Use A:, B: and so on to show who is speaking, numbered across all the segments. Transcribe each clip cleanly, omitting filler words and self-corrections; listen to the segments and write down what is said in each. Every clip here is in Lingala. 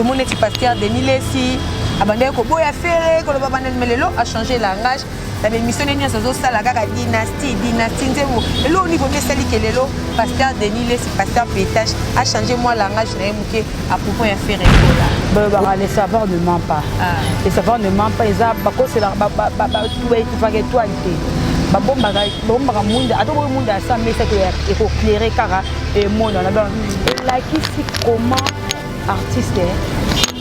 A: tout le monde est pasteur Denis Lessi abandé ko boya fere ko baba na melelo a changé langage la émission ni azo sala kaka dynastie nzebo lelo ni bomé sali kelelo pasteur Denis Lessi pasteur Pétage a changé moi langage na muke à propos ya fere
B: kola les savoirs ne mentent pas les savoirs ne mentent pas ils a bako c'est la tu vas que toi bomba munda atoko munda ça mais c'est que faut clairer kara et monde on a la qui si comment artiste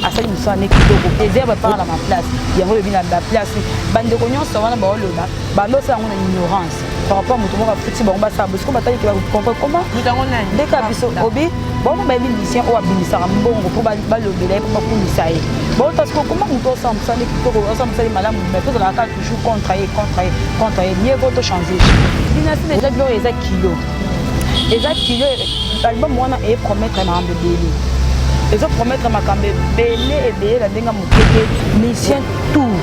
B: à ça nous sommes équipés plaisir par la place il y a la place bande cognon ça va ba loba ba lo ça on a ignorance par rapport à mutumo ba futi ba ngba ça parce que bataille qui va comprendre comment dès ka biso obi bon ba musicien o abimisa mbongo pour ba lobela pour ba kunisa ye bon parce que comment muto ça ça équipé ça ça malamu mais tout la carte toujours contre mieux vaut changer dynastie déjà bien les kilo album moi et promettre ma bébé les autres promettre ma cambe belé et belé la denga mukete mission tout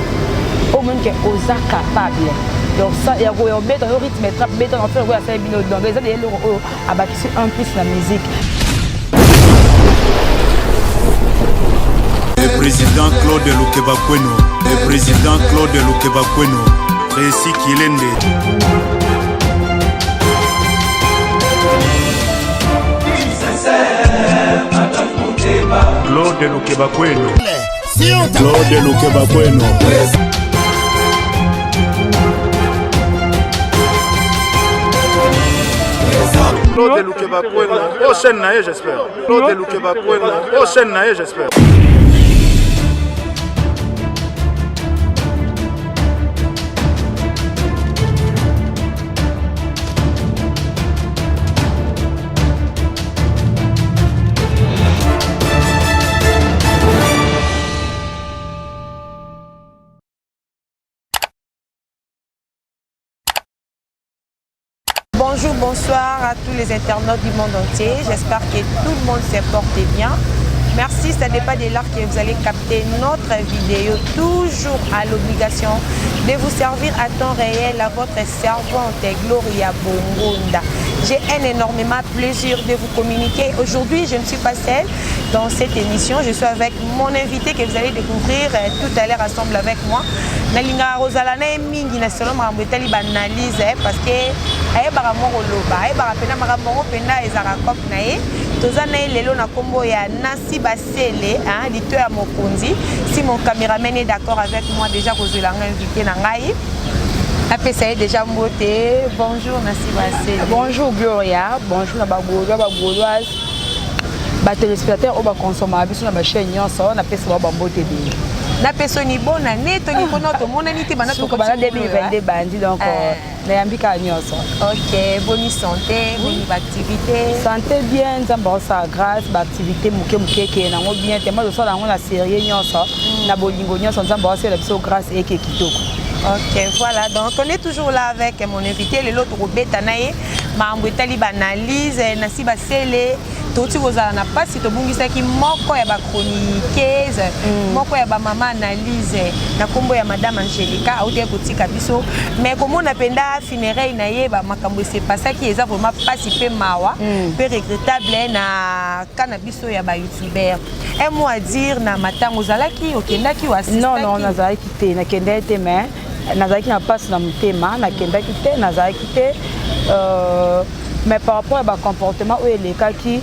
B: au moins que osa capable donc ça il y a au bête au rythme trap bête en faire ouais ça bino donc les autres a bâti un plus la musique.
C: Le président Claude Lukebakweno, le président Claude Lukebakweno, Réci Kilende. Claude Lukebakweno, Claude Lukebakweno. Claude Lukebakweno, prochaine naïe j'espère. Claude Lukebakweno, prochaine naïe j'espère.
A: Bonjour, bonsoir à tous les internautes du monde entier. J'espère que tout le monde se porte bien. Merci, ça n'est pas de l'art que vous allez capter notre vidéo, toujours à l'obligation de vous servir à temps réel à votre servante Gloria Bongonda. J'ai un énormément plaisir de vous communiquer. Aujourd'hui, je ne suis pas seule dans cette émission. Je suis avec mon invité que vous allez découvrir tout à l'heure ensemble avec moi. Nalinga Rosalana mingi na solo mambetali banalize parce que ayebara moko loba ayebara pena makambo pena ezaka kop na ye tozana lelo na kombo ya Nancy Basele hein lito ya mokonzi. Si mon caméraman est d'accord avec moi déjà kozolanga invité na ngai apesa déjà mbote. Bonjour Nancy Basele.
B: Bonjour Gloria, bonjour na bagoloise ba téléspectateurs au ba consommer biso na ba chaîne nyonso na pesa ba mbote bi.
A: Na personne bonne année Tony Kono to mon année bana to
B: bana 2022 bandi donc na yambika nyonso.
A: OK, bonne santé, bonne activité.
B: Santé bien, nzamba sa grâce, ba activité muke ke na ngo bien tellement de ça na ngo na série nyonso na bolingo nyonso nzamba sa la biso grâce et kitoko.
A: OK, voilà, donc on est toujours là avec mon invité l'autre Robeta nae mambo etali banalise Nancy Basele toti kozala na pasi to bungisa ki moko ya ba chroniqueuse moko ya ba mama analyse na kombo ya madame Angelica auti kotika biso mais comment on apenda funérailles na ye ba makambo c'est pas ça qui est vraiment pasi pe mawa pe regrettable na kana biso ya ba youtubeur un mot à dire na matango zalaki okendaki ou assistaki.
B: Non nazalaki te na kendete mais nazalaki na passe na mutema na kendaki te nazalaki te mais par rapport à ba comportement où les cas qui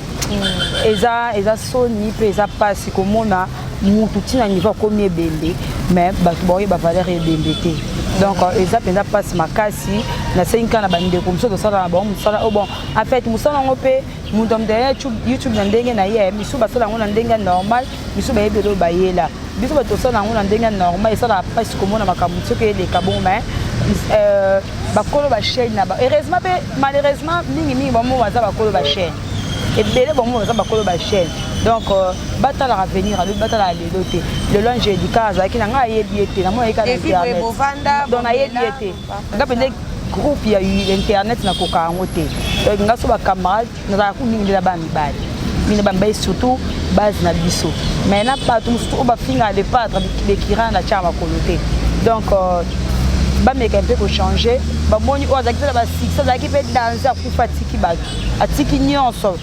B: eza soni pe eza pasi komona mutu tina niveau combien bende mais bato boye ba valeur ebende te donc eza penza pasi makasi na 5 ans na bande comme ça ça na bon ça bon en fait musala ngo pe mutu mdaya YouTube na ndenge na ye misu basala ngo na ndenge normal misu ba yebelo ba yela biso bato sala ngo na ndenge normal et ça la pasi komona makambo soki les kabon mais bakolo ba chaîne na ba heureusement malheureusement mingi bomo baza bakolo ba chaîne et belé bomo baza bakolo ba chaîne donc bata la revenir à bata la leloté le long j'ai dit kaza ki na nga yebiete na mo yeka internet donc na yebiete nga pende groupe ya internet na koka ngote donc nga so ba camarade na ku mingi la ba mibali mina bamba surtout base na biso mais na pas tout ba finga de pas de kiran na chama koloté donc ba meka un peu ko changer ba moni o zakisa ba six za ki pe danser ku fatiki ba atiki nyonso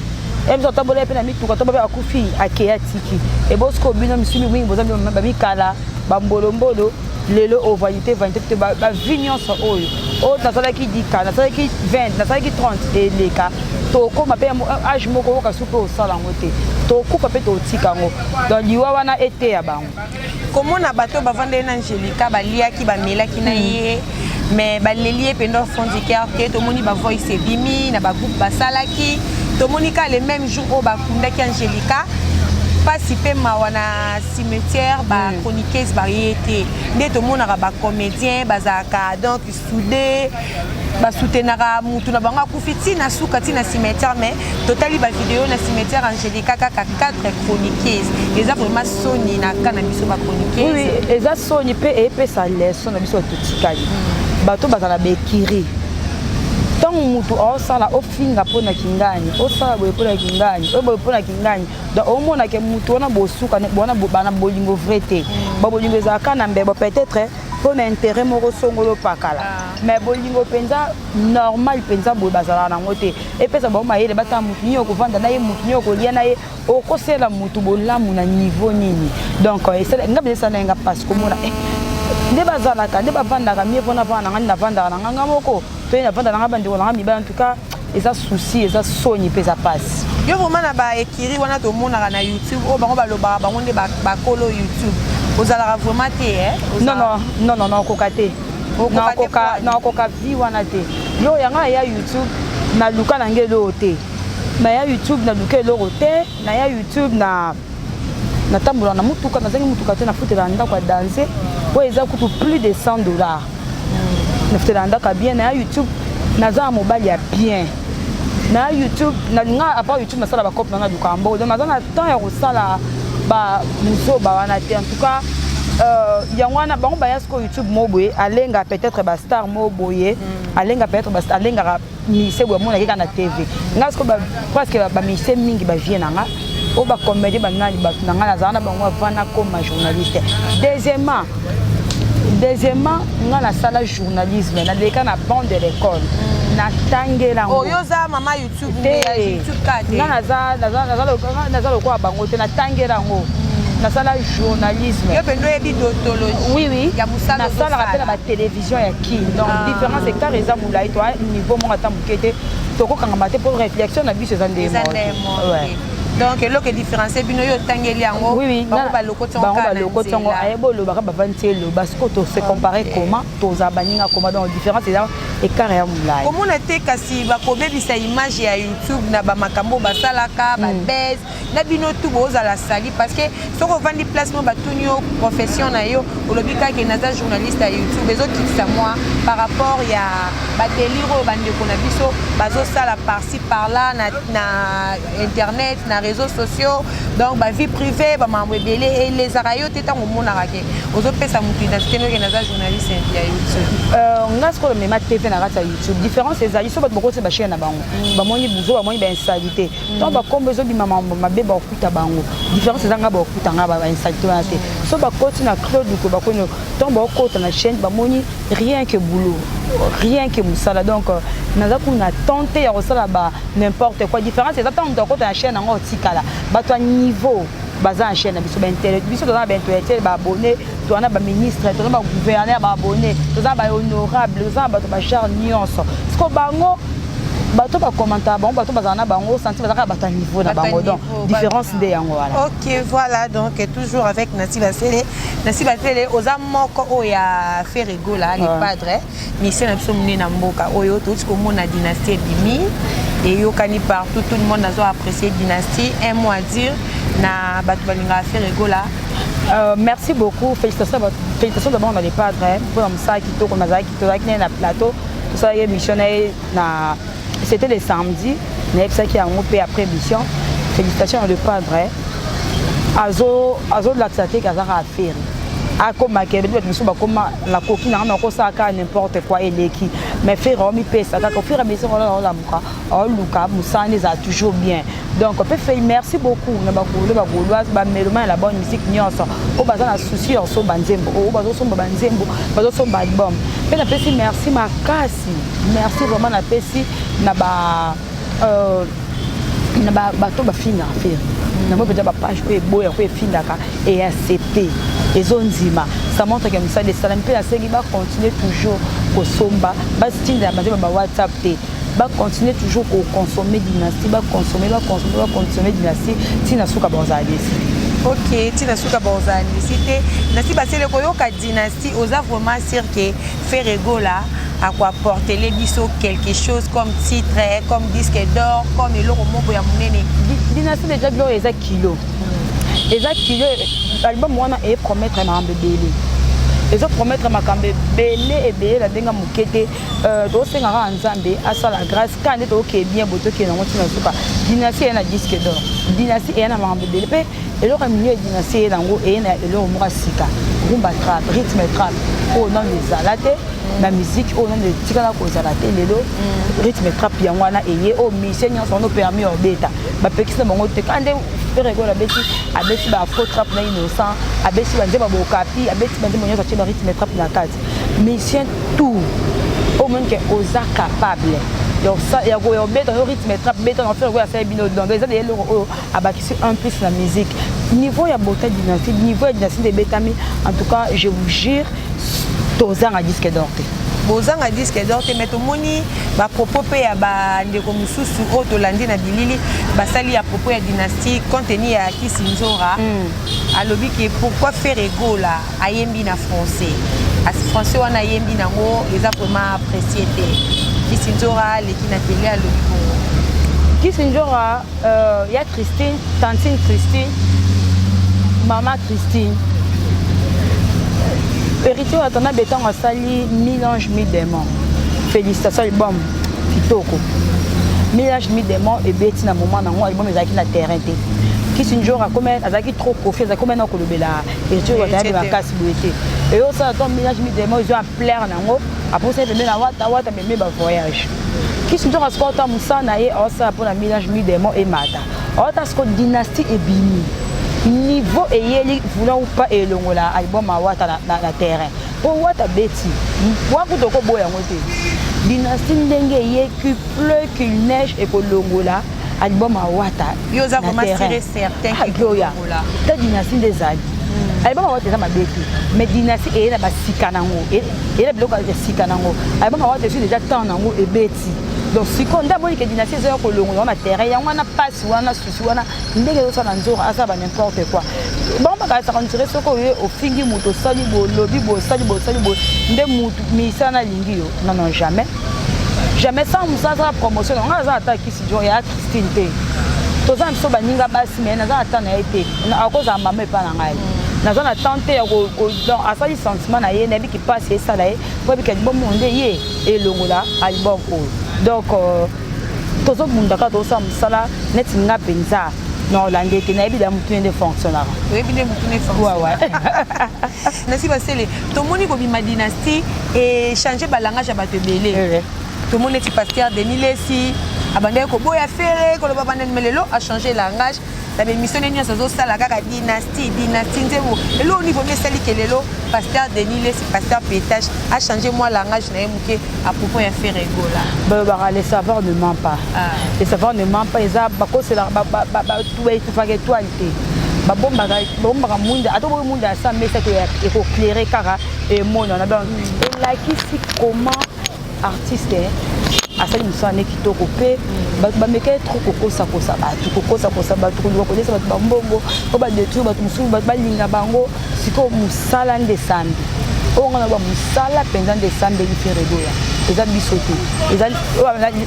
B: et biso tambola pe na mituka tambola akufi akeya tiki et bosko bino misumi wingi bozambi babikala bambolombolo lelo o vanité te ba vignon so oyo o nasalaki dika nasalaki 20 nasalaki 30 et leka to ko mape âge moko ka supe o sala ngote to ko pape to tika ngo donc liwa wana été ya bango
A: komona bato bavande na Angelica baliaki bamelaki na ye mais baleli pendant fond du cœur que to moni ba voice bimi na ba groupe basalaki to monika le même jour o bakundaki Angelica pasi pe mawana cimetière ba chroniqueuse variété nde to monaka ba comédien bazaka donc soudé ba soutenaka mutu na bango akufiti na suka ti na cimetière mais totali ba vidéo na cimetière Angelica kaka 4 chroniqueuses eza vraiment soni na kana biso ba chroniqueuse
B: oui eza soni pe epesa leso na biso totikali bato bazala bekiri tant mutu osala ofinga pona kingani osala boye pona kingani boye pona kingani donc omona ke mutu wana bosuka bona bana bolingo vrai te ba bolingo ezaka na mbebo peut-être pour intérêt moko songolo pakala mais bolingo penza normal penza boye bazala na ngote epesa ba mayele bata mutu nyo ko vanda na ye mutu nyo ko lia na ye okosela mutu bolamu na niveau nini donc esala ngabe esala nga parce que mona nde bazalaka nde bavandaka mie mpona mpona nanga navandaka na nganga moko to navandaka nanga bandeko nanga mibali en tout cas eza souci eza soni mpe eza pasi
A: yo vraiment na baekiri wana tomonaka na YouTube oyo bango balobaka bango nde bakolo YouTube ozalaka vraiment te
B: non okoka te naokoka vi wana te yo yanga ya YouTube naluka na nge eloko te naya YouTube naluka eloko te naya YouTube natambola na mutuka nazangi mutuka te nafutela ndako ya danse oyo eza kutu plus de $100 nafutela ndako bien na YouTube naza mobali ya bien na YouTube nalinga apa YouTube nasala bakope nanga luka mbo donc naza na temps ya kosala ba muzoba wana te en tout cas yango wana bango bayasko YouTube moboye alenga peut-être ba star moboye alenga peut-être ba alenga mise bwa mona kika na TV ngasko ba presque ba mise mingi ba vie nanga o ba comédie ba ngani ba nanga na zana bango vana comme journaliste deuxièmement nga na sala journalisme na leka na bande de l'école na tangela ngo
A: oyo za mama YouTube ya YouTube kate
B: nga naza lokwa bango te na tangela ngo na sala journalisme
A: yo pendo ebi d'ontologie
B: oui
A: ya musala
B: na sala rappel ba télévision ya ki donc différence secteur eza mulai to niveau mo ata mukete toko kanga mate pour réflexion na biso eza ndemo
A: ouais donc eloko différencier bino yo tangeli yango
B: bango balokoti yango ayebolo baka bavantielo parce que to se comparer comment toza baninga comment donc différence eza écart ya mulai
A: komona te kasi bakobebisa image ya YouTube na bamakambo basalaka babese na bino tu bozala sali parce que soko vandi place mo batuni yo profession na yo olobi kaka naza journaliste ya YouTube ezokitisa moi par rapport ya badelire oyo bandeko na biso bazosala par-ci par-là na internet na réseaux sociaux donc ba vie privée ba mambo ebele et les arayo te tango monaka ke ozopesa mutu identité no ke naza journaliste ya YouTube
B: ngasko mema TV na kata YouTube différence ezali so bato bokose ba chaîne na bango bamoni buzo bamoni ba installité donc ba kombo zo bima mambo mabe ba okuta bango différence ezanga ba okuta nga ba installité wana te so ba koti na Claude ko ba kono donc ba okota na chaîne bamoni rien que boulot rien que musala donc naza kuna tenter ya kosala ba n'importe quoi différence ezata ndo okota na chaîne ngo tikala bato niveau baza en chaîne biso ba internet biso toza ba intellectuel ba abonné toza ba ministre toza ba gouverneur ba abonné toza ba honorable toza bato ba char nyonso sko bango bato ba commentaire bango bato bazana bango senti bazaka bato niveau na bango donc différence de yango voilà.
A: OK voilà donc toujours avec Nancy Basele oza moko oya Ferrego là les padres mission na biso mune na mboka oyo tout ko mona dynastie bimi et yo kani partout tout le monde a apprécié dynastie un mot à dire na bato balinga Ferrego là.
B: Merci beaucoup félicitations d'abord dans les padres pour ça qui to comme ça qui to avec na plateau tout ça y missionnaire na c'était le samedi mais ça qui a un après mission félicitations le padre azo de la santé kazaka à faire a comme que biso ba comme la coquine na ko ça ka n'importe quoi eleki mais faire mi pesa ka ko faire mission la muka o luka musane za toujours bien donc on peut faire merci beaucoup na ba goloise ba meloma la bonne musique nyonso o baza na souci en so banzembo o bazo so banzembo bazo so album pe na pesi merci makasi merci vraiment na pesi na ba na bato bafinga affaire na moi peut-être page ko eboya ko efindaka et accepter ezonzima ça montre que ça des salams pe asengi ba continuer toujours ko somba ba style na ba WhatsApp te ba continuer toujours ko consommer dynastie ba consommer dynastie tina suka bonzali.
A: Ok, tina suka bonzali cité nasi basele ko yoka dynastie oza vraiment sûr que Ferrego là à quoi porter les biseaux quelque chose comme titre, comme disque d'or, comme le romo ya munene.
B: Dynastie déjà bio eza kilo. Eza kilo album wana et promettre ma mbebele. Ezo promettre ma kambe belé et belé la denga mukete do sengara nzambe asa la grâce quand est OK bien boto ke na motina suka. Dynastie ena disque d'or. Dynastie ena ma mbebele pe eloko milieu dynastie nango ena eloko mo sika. Rumba trap, rythme trap. Oh non les alate la musique au nom de tikala ko zalate lelo rythme trap ya wana eye o mission son no permis o beta ba pekisa bango te kande Ferrego la beti abeti ba faux trap na innocent abeti ba nzeba bo kapi abeti ba nzeba nyosa tsheba rythme trap na kati mission tout au moins que oza capable donc ça ya go beta no rythme trap beta no Ferrego ya sa bino donc les des loro abakisi un plus la musique niveau ya beauté dynastie niveau ya dynastie de betami en tout cas je vous jure tozanga disque d'or te
A: bozanga disque d'or te mais tomoni ba propos pe ya ba ndeko mususu o to landi na bilili basali ya propos ya dynastie contenu ya Kisinzora alobi que pourquoi Ferrego là ayembi na français as français wana ayembi nango eza vraiment apprécié te Kisinzora leki na télé alobi ko
B: Kisinzora ya Christine tantine Christine maman Christine Héritier atana béton a sali mélange mi démon. Félicitations album kitoko. Mélange mi démon et beti na moment na ngo album ezaki na terrain te. Kisinzora comme azaki trop confié za comme na ko lobela. Héritier atana ba kasi boete. Et au ça ton mélange mi démon ils ont en plaire na ngo après ça bemé na wata bemé ba voyage. Kisinzora sport musa na ye osa pour la mélange mi démon et mata. Ota sko dynastie et bini. Niveau eyeli voulant ou pas elongola album a wata na terrain pour wata beti wa kutoko boya ngote dynastie ndenge ye qui pleut qu'il neige et ko longola album a wata
A: yo za vraiment certain que longola
B: ta dynastie des ali album a wata za mabeti mais dynastie e na basika nango e na biloko ya sika nango album a wata sur déjà temps nango e beti donc si on a que dynastie est ko longola na terrain ya wana passe wana susu wana ndenge yo sa nzora asa ba n'importe quoi bon ba ka rentrer soko yo au fingi moto sali bo lobby bo sali bo nde mutu misana lingi yo non jamais sans musa promotion on a attaque ici jo ya Christine te to za mso baninga basi mais na za ata na été na akoza mama pa na ngai na za na tenter ya ko donc asali sentiment na ye na bi ki passe ça là pour bi ka bon monde ye et longola album o donc tozo mundaka to sa musala net nga penza non l'angeke na ebida mutu ende fonctionnaire
A: ebida mutu ne fonctionnaire ouais nasi basele to moni ko bima dynastie et changer ba langage ya bato belé to moni ti pasteur Denis Lesi abandé ko boya fere ko lo baba melelo a changer langage la émission nyo ça zo sala kaka dynastie nzebo elo au niveau mesali kelelo pasteur Denis Lesi pasteur Pétage a changé moi langage na emuke à propos ya Ferrego là
B: ba les savoir ne ment pas les savoir ne ment pas eza ba ko sela ba tout fa actualité ba bomba munda ato bo munda ça mais c'est que ko clairer kaka et mon on a donc la qui si comment artiste asali musane kitoko pe ba meke trop kokosa ba trop ko kodesa ba mbongo ko ba détruire ba musu ba linga bango siko musala ndesambi o ngana ba musala penza ndesambi ni Ferrego ya eza bisoto eza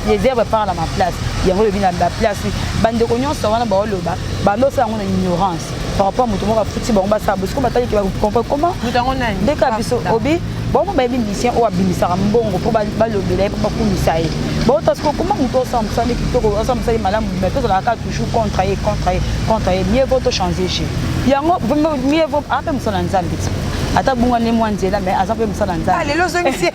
B: les herbes par la ma place yango bina la place bande ko nyonso wana ba oloba ba no sa ngona ignorance par rapport à mutu mo ka futi ba ngba sa bosiko batali ki ba comprendre comment
A: mutango nani
B: deka biso obi bon ba musicien o abimisaka mbongo po ba lobela po ba kunisa ye bon parce que comment mutu ensemble ça ne kitoko ensemble ça malamu mais to la ka toujours contre mieux vaut changer chez yango mieux vaut ape musala nzambe ata bunga ne mwanzela mais azape musala nzambe
A: allez lo zongisi te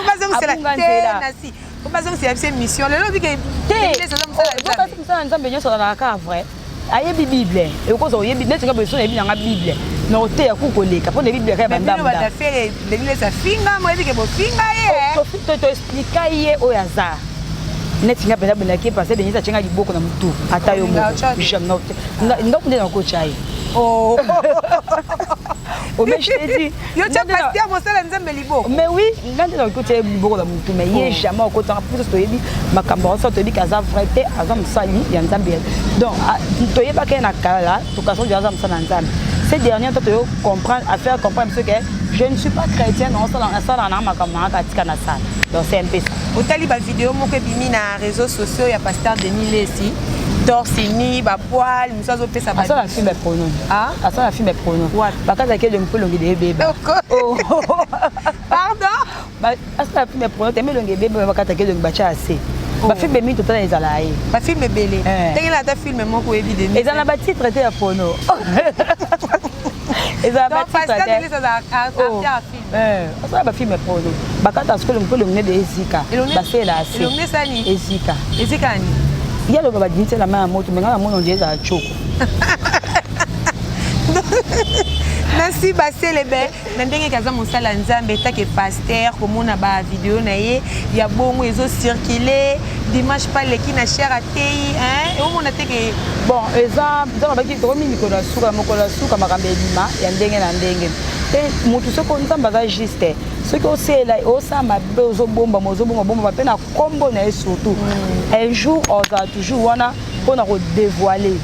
A: pas c'est la nasi pas c'est mission le lobi que
B: te musala nzambe nyo sala ka vrai ayebi bible e ko so yebi netinga beso yebi nga bible no te akukoleka po ne bible ka banda
A: banda ba faire de sa finga mo yebi ke bo finga ye
B: to expliquer ye o yaza neti nga pena bonaki parce que Denise achenga liboko na mutu ata yo mo jamais nga kunde na kocha ye
A: oh
B: mais je te dis
A: yo tu pasteur mosala nzambe liboko
B: mais oui nga ndena kocha ye liboko na mutu mais ye jamais okota pour to yebi makambo so to yebi kaza vrai te azam sali ya nzambe donc to yeba ke na kala to kaso ya azam sala nzambe ces derniers temps to comprendre à faire comprendre ce que je ne suis pas chrétienne on sala na makambo na katika na sala donc c'est un peu ça
A: otali ba vidéo moko bimi na réseaux sociaux ya pasteur Denis Lesi torsini ba poil musazo pesa ba
B: ça la fille mes pronoms
A: ah
B: ça la fille mes pronoms bakaza ke de mpolongi de bébé
A: oh pardon
B: ba ça la fille mes pronoms te melongi bébé bakaza ke de bacha assez ba fille bébé total ezala ye
A: ba fille bébé tengela ta film moko évidemment
B: ezala ba titre te ya pronom ezala ba titre te
A: Denis ça a film
B: ça ba fille mes pronoms bakata skolo mpolongi de ezika ba c'est là assez
A: elongi sani
B: ezika
A: ni
B: il y a le baba dit la main à moto mais quand la moto on dit ça choco
A: merci Basile be ndenge kaza mosala nzambe ta ke pasteur komona ba vidéo na ye ya bongo ezo circuler dimanche pas le ki na cher atei hein et on mona te ke
B: bon eza dans ba ki to mini ko na suka makambe bima ya ndenge na ndenge te mutu soko nzamba za juste ce que osela osamba bezo bomba bomba pe na kombo na surtout un jour on va toujours wana pour na dévoiler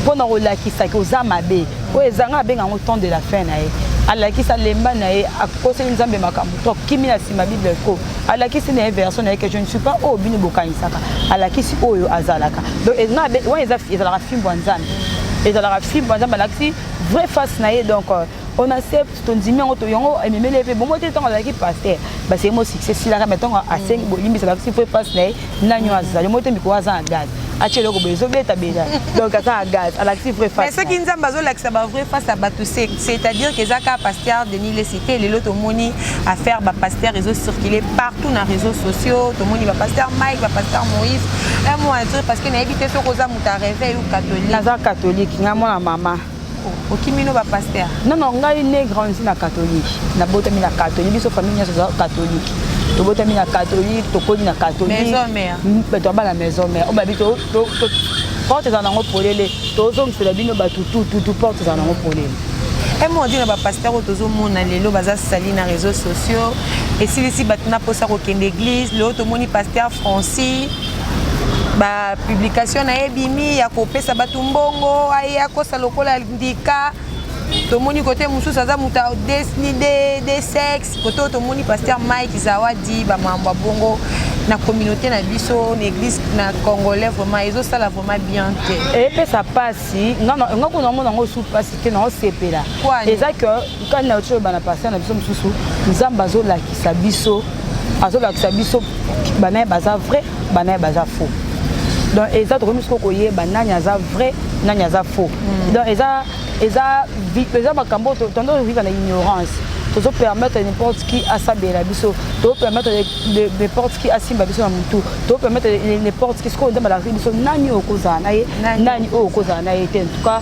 B: pour na lakisa ke ozamabe o ezanga benga ngo temps de la fin na ye alakisa lemba na ye akose nzambe makambo to kimi na sima bible ko alakisi na version na ye que je ne suis pas au bini bokanisaka alakisi oyo azalaka donc ezanga be wa ezala film nzambe ezala film nzambe alakisi vrai face na ye donc on accepte ton dimanche to yongo ememele pe bon moté temps avec pasteur ba c'est mo succès si la mettons à 5 bolimbi ça si faut face na nanyo azali moté miko aza gaz achelo ko bezo beta beta donc ça gaz à la si vrai face
A: mais ce qui nzamba zo la ba vrai face à batou c'est-à-dire que zaka pasteur Denis le cité les loto moni à faire ba pasteur réseaux circuler partout dans réseaux sociaux to moni ba pasteur Mike ba pasteur Moïse un mot à dire parce que na éviter ce rosa muta réveil ou catholique
B: naza catholique ngamo maman
A: okimino ba pasteur
B: non ngai né grandi na catholique na botami na catholique biso famille nyonso za catholique to botami na catholique to kodi na catholique
A: maison mère
B: to ba la maison mère o ba bito to porte za nango polele to zongisela bino ba tout porte za nango polele
A: et moi dit na ba pasteur tozo mona lelo baza sali na réseaux sociaux et si batuna posa ko kende église le to moni pasteur Francis ba publication na ebimi ya kopesa batu mbongo aya kosa lokola ndika tomoni côté mususu aza muta desni de sexe côté tomoni pasteur Mike Zawadi ba mamba bongo na communauté na biso na église na congolais vraiment ezo sala vraiment bien te
B: et puis ça passe ngako na mona ngo sou passe que na sepela eza que quand na autre bana passer na biso mususu nzamba zo la kisabiso azolakisa biso bana baza vrai bana baza faux donc eza to komisko koyeba nani aza vrai nani aza faux donc eza makambo tondo vivre na ignorance tozo permettre n'importe qui à sabela biso to permettre n'importe qui à simba biso na mutu to permettre n'importe qui sko ndamba la biso nani okoza na ye nani okoza na ye en tout cas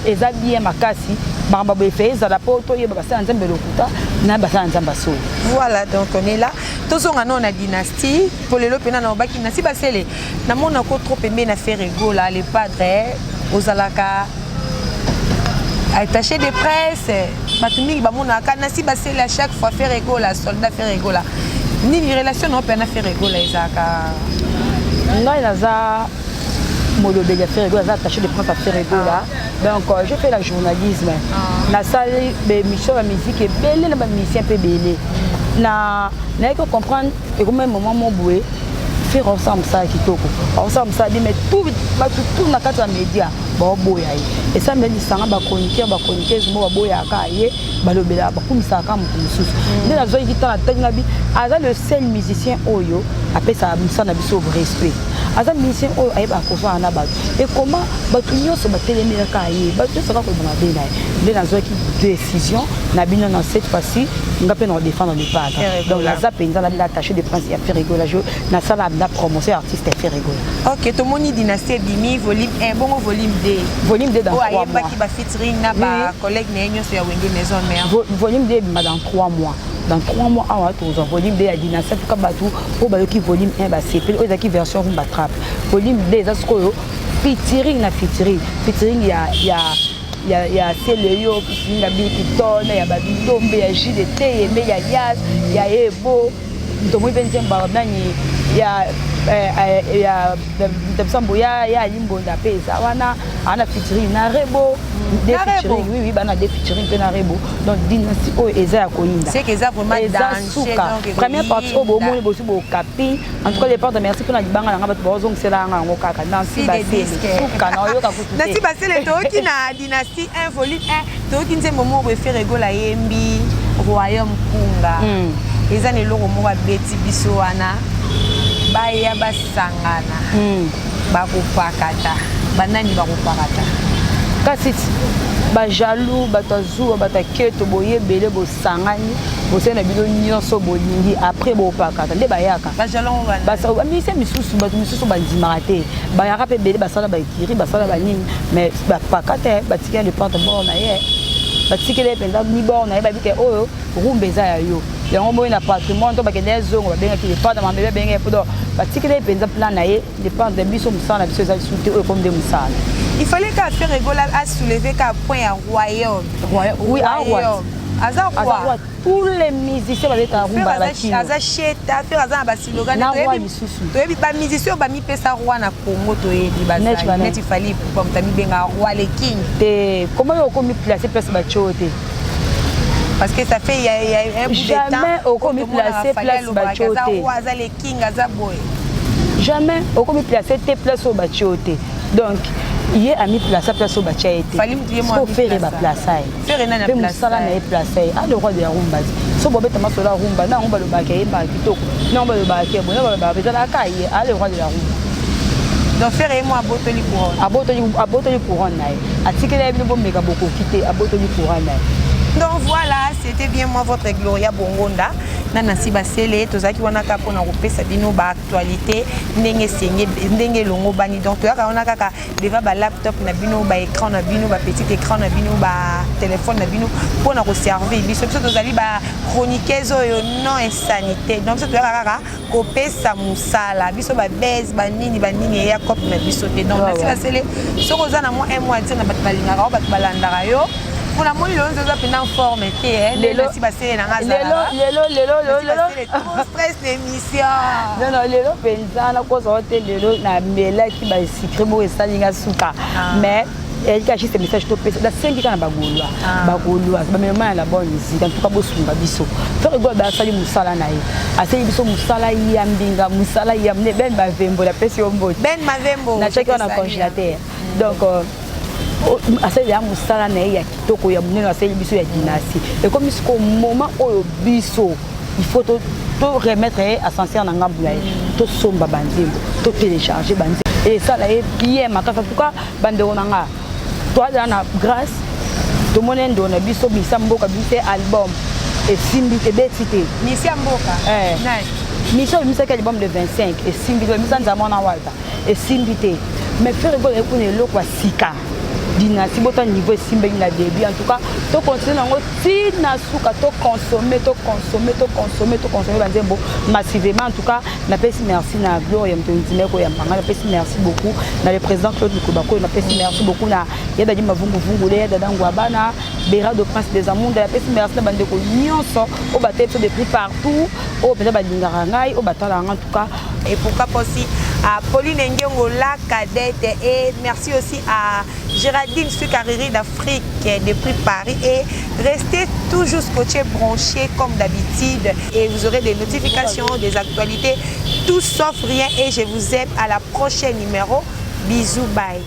B: eza bien makasi bamba befeza la poto yeba basa nzambe lokuta na basa nzamba so
A: voilà donc on est là tozonga na dynastie pour le lopena na obaki na si basele na mona ko trop aimé na faire rigola les padres ozalaka attaché de presse batumi bamona kana si basele à chaque fois faire rigola soldat faire rigola ni relation non pena faire rigola ezaka
B: ngai naza Molobé a fait rigoler, attaché de presse à faire rigoler. Donc je fais le journalisme. La salle de mission la musique est belle, la musique un peu belle. Na que comprendre et comme un moment mon boué faire ensemble ça qui toko. Ensemble ça dit mais tout na kata média ba boya et ça me dit ça ba chroniqueur mo boya ka ye balobela ba kumisa ka mo mususu. Nde na zo yita na tanga bi aza le seul musicien oyo appelle ça musa na biso respect. Aza musicien oyo ayeba ko fa na ba et comment ba tunyoso ba telemela ka ye ba to saka ko ba bena. Nde na zo ki décision na bino na cette fois-ci ngape na défendre le pas. Donc la zapenza la attaché de prince ya faire rigoler na sala la promotion artiste fait rigoler.
A: OK, to moni dynastie Bimi volume 1 bon volume 2.
B: Volume 2 dans 3 mois.
A: Qui va featuring na ba collègue nenyo sur Wenge maison mère.
B: Volume 2 dans 3 mois. dans 3 mois on va trouver volume 2 à Dynastie pour bateau pour bayoki volume 1 ba CP ou qui version rumba trap volume 2 ça skoyo featuring na featuring il y a Celeyo qui a Bikiton il y a Babitombe il y a JDT il y a Yas il y a Ebo donc il y a Tabsamboya il y a Limbonda Pesa wana ana featuring na Rebo des featuring oui bana des featuring pe na Rebo donc Dynastie o eza ya koinda
A: c'est que ça vraiment danger
B: donc première partie au bomoni bosi bo capi en tout cas les portes merci pour na libanga na bato bozong sela nga ngo kaka Nancy Basile suka na yo ka kutu
A: Nancy Basile to ki na Dynastie 1 volume 1 to ki nzembo mo bo faire rigola yembi Royaume Kunga eza ne loko mo ba beti biso wana baya basangana bakupakata banani bakupakata
B: kasi ba jaloux batazu bataketo boyebele bosangani bosena bino nyonso bolingi après bopakata nde bayaka
A: ba jaloux
B: basa mise misusu bato misusu bandimaka te bayaka mpe bele basala baekiri basala banini mais bapakata batikela lepante bor na ye batikela mpenza ni bor na ye babi ke oyo rumba eza ya yo yango boye na patrimoine to bakende zongo babengaki lepante mambebe babengaki podo batikela mpenza plan na ye lepante na biso mosala na biso eza lisu te oyo comme nde mosala.
A: Il fallait qu'à faire rigoler à soulever qu'à point à royaume.
B: Oui, à royaume.
A: Aza quoi?
B: Tous les musiciens vont être à rumba latino.
A: Aza cheta, faire aza basiloga.
B: Na roi misusu.
A: To yebi ba musicien ba mi pesa roi na Congo to yebi ba. Net il fallait pour tami benga roi le king.
B: Te comment on commis placer place ba chote?
A: Parce que ça fait il y a un bout de temps.
B: Jamais on commis placer place ba chote.
A: Aza roi, aza le king, aza boy.
B: Jamais on commis placer tes place au ba chote. Donc il est à mi place au bacha été.
A: Fallait me dire moi.
B: Faut faire ba place.
A: Faire na place.
B: Sala na place. Ah le roi de la rumba. So bobe tama so la rumba na rumba le baké ba kitoko. Na rumba le baké bon na ba pesa la kai. Ah le roi de la rumba.
A: Donc faire moi abotoli couronne.
B: Abotoli couronne na. Atikela bino bo meka boko kité abotoli couronne na.
A: Donc voilà, c'était bien moi votre Gloria Bongonda. Nancy Basile, tozaki wana ka pona kopesa bino ba actualité ndenge senge ndenge longo bani donc toyaka wana kaka deva ba laptop na bino ba écran na bino ba petit écran na bino ba téléphone na bino pona ko servir biso biso tozali ba chroniqueuse oyo non insanité donc biso toyaka kaka kopesa musala biso ba base ba nini ya cop na biso te donc Nancy Basile soko za na mo un mois na bat balingaka bat balandaka yo. Pour la moitié, on a une forme. Lelo, stress l'émission.
B: Non, lelo, pensa na cause hôtel lelo na mela qui ba secret mo esalinga suka. Mais elle cache ce message to pesa. Da 5 kana bagolwa. Bagolwa, ba mema la bonne musique. En tout cas bosunga biso. To rigolo ba sali musala na ye. Asali biso musala yambinga, musala yamne ben ba vembo la pesi ombo.
A: Ben ma vembo.
B: Na chaki na congélateur. Donc asali ya musala na ya kitoko ya munene asali biso ya Dynastie et comme jusqu'au moment oyo biso il faut to remettre ascenseur na ngambu ya to somba banzembo to télécharger banzembo et ça là est bien makasa pourquoi bandeko nanga toi na grâce to monendo na biso bisamboka bité album et simbi te betité
A: bisamboka
B: mission mission quel album de 25 et simbi le mission zamona walta et simbi te mais faire go pour le lokwa sika Dynastie botan niveau simba na début en tout cas to continuer nango ti na suka to consommer banzembo massivement en tout cas na pesi merci na Gloria mtonzime ko ya mbanga na pesi merci beaucoup na le président Claude Lukobako na pesi merci beaucoup na yeda jima vungu le yeda dango abana Bera de Prince des Amours na pesi merci na bandeko nyonso o batepo de prix partout o pesa balingara ngai o batala en tout cas
A: et pourquoi pas aussi à Pauline Ngengo la cadette et merci aussi à Géraldine Sukariri d'Afrique depuis Paris et restez toujours scotchés, branchés comme d'habitude et vous aurez des notifications, des actualités, tout sauf rien et je vous aime à la prochaine numéro. Bisous, bye.